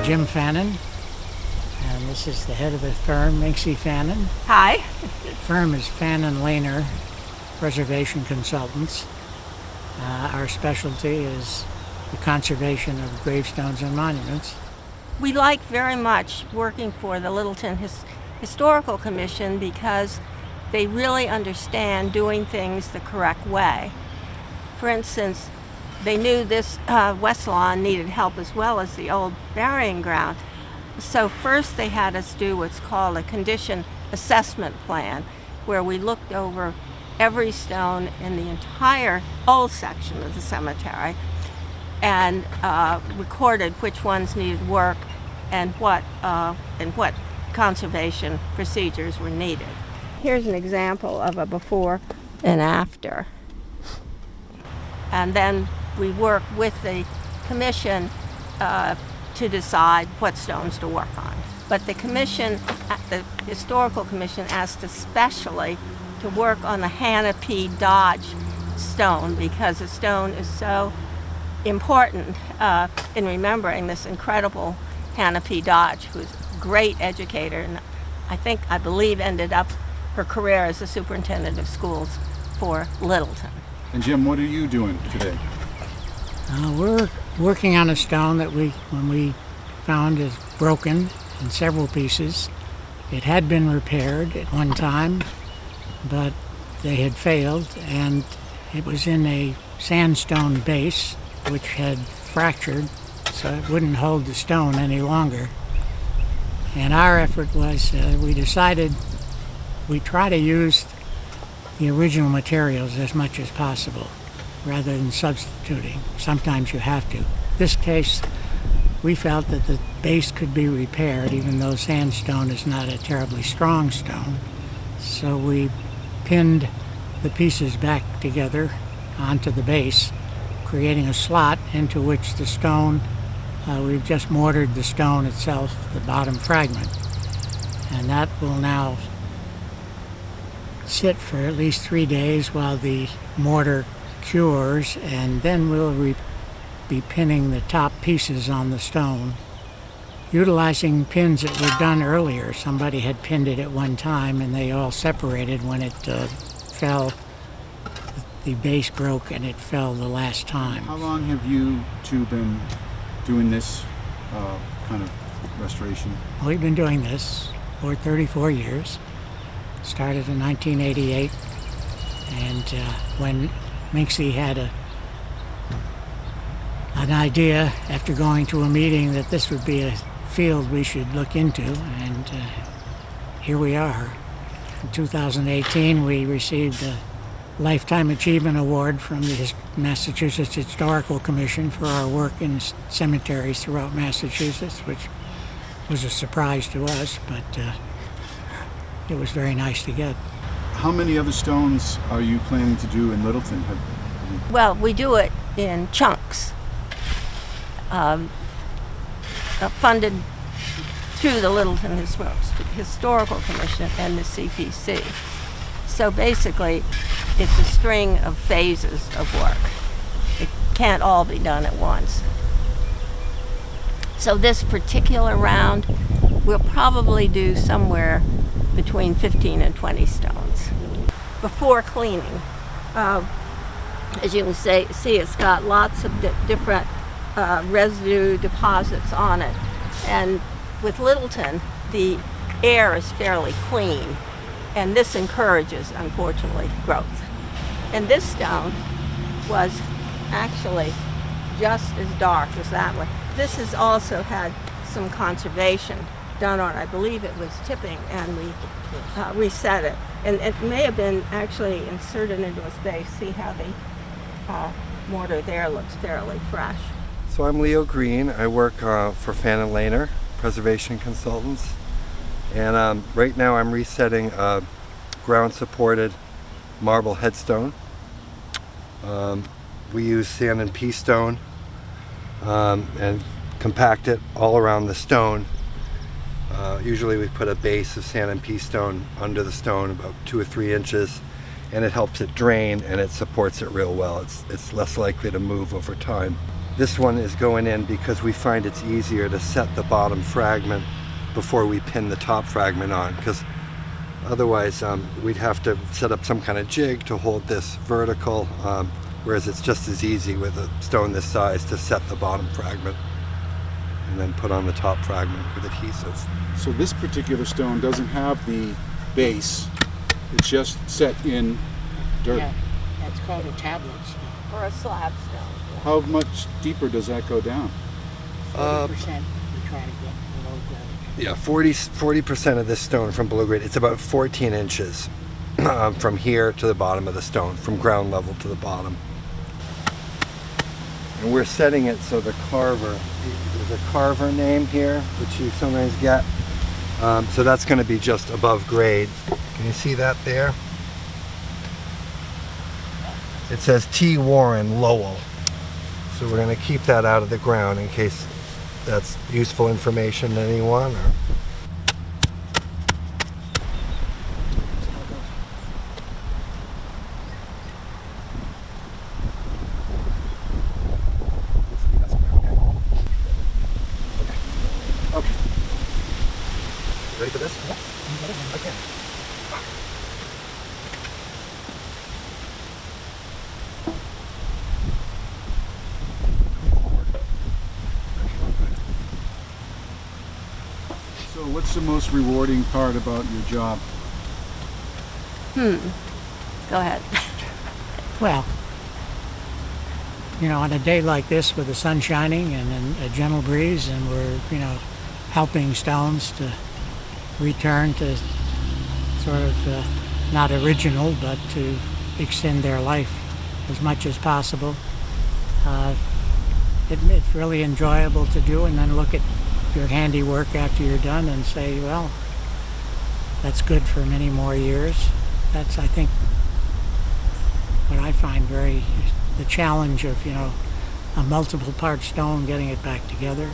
Jim Fannin, and this is the head of the firm, Minxie Fannin. Hi. The firm is Fannin Lehner Preservation Consultants. Our specialty is the conservation of gravestones and monuments. We like very much working for the Littleton Historical Commission because they really understand doing things the correct way. For instance, they knew this Westlawn needed help as well as the old burying ground. So first they had us do what's called a condition assessment plan, where we looked over every stone in the entire old section of the cemetery and recorded which ones needed work and what conservation procedures were needed. Here's an example of a before and after. And then we work with the commission to decide what stones to work on. But the commission, the Historical Commission, asked especially to work on the Hannah P. Dodge stone because the stone is so important in remembering this incredible Hannah P. Dodge, who's a great educator and I believe ended up her career as the superintendent of schools for Littleton. And Jim, what are you doing today? We're working on a stone that when we found is broken in several pieces. It had been repaired at one time, but they had failed, and it was in a sandstone base which had fractured, so it wouldn't hold the stone any longer. And our effort was, we decided we'd try to use the original materials as much as possible, rather than substituting. Sometimes you have to. In this case, we felt that the base could be repaired, even though sandstone is not a terribly strong stone. So we pinned the pieces back together onto the base, creating a slot into which the stone, we've just mortared the stone itself, the bottom fragment. And that will now sit for at least 3 days while the mortar cures, and then we'll be pinning the top pieces on the stone. Utilizing pins that were done earlier. Somebody had pinned it at one time and they all separated when it fell. The base broke and it fell the last time. How long have you two been doing this kind of restoration? We've been doing this for 34 years. Started in 1988, and when Minxie had an idea after going to a meeting that this would be a field we should look into, and here we are. In 2018, we received a Lifetime Achievement Award from the Massachusetts Historical Commission for our work in cemeteries throughout Massachusetts, which was a surprise to us, but it was very nice to get. How many other stones are you planning to do in Littleton? Well, we do it in chunks, funded through the Littleton Historical Commission and the CPC. So basically, it's a string of phases of work. It can't all be done at once. So this particular round, we'll probably do somewhere between 15 and 20 stones. Before cleaning, as you can see, it's got lots of different residue deposits on it. And with Littleton, the air is fairly clean, and this encourages, unfortunately, growth. And this stone was actually just as dark as that one. This has also had some conservation done on it. I believe it was tipping, and we reset it. And it may have been actually inserted into its base. See how the mortar there looks fairly fresh. So I'm Leo Green. I work for Fannin Lehner Preservation Consultants. And right now I'm resetting a ground-supported marble headstone. We use sand and pea stone and compact it all around the stone. Usually we put a base of sand and pea stone under the stone about 2 or 3 inches, and it helps it drain and it supports it real well. It's less likely to move over time. This one is going in because we find it's easier to set the bottom fragment before we pin the top fragment on, because otherwise we'd have to set up some kind of jig to hold this vertical, whereas it's just as easy with a stone this size to set the bottom fragment and then put on the top fragment with adhesive. So this particular stone doesn't have the base, it's just set in dirt. Yeah, that's called a tablet stone. Or a slab stone. How much deeper does that go down? 40% we try to get below grade. Yeah, 40% of this stone from below grade. It's about 14 inches from here to the bottom of the stone, from ground level to the bottom. And we're setting it so the carver, there's a carver name here, which you sometimes get. So that's going to be just above grade. Can you see that there? It says T. Warren Lowell. So we're going to keep that out of the ground in case that's useful information to anyone. Or... Okay. Ready for this? Yeah. Okay. So what's the most rewarding part about your job? Go ahead. Well, you know, on a day like this with the sun shining and a gentle breeze, and we're, you know, helping stones to return to sort of not original, but to extend their life as much as possible. It's really enjoyable to do, and then look at your handiwork after you're done and say, well, that's good for many more years. That's, I think, what I find the challenge of, you know, a multiple part stone, getting it back together.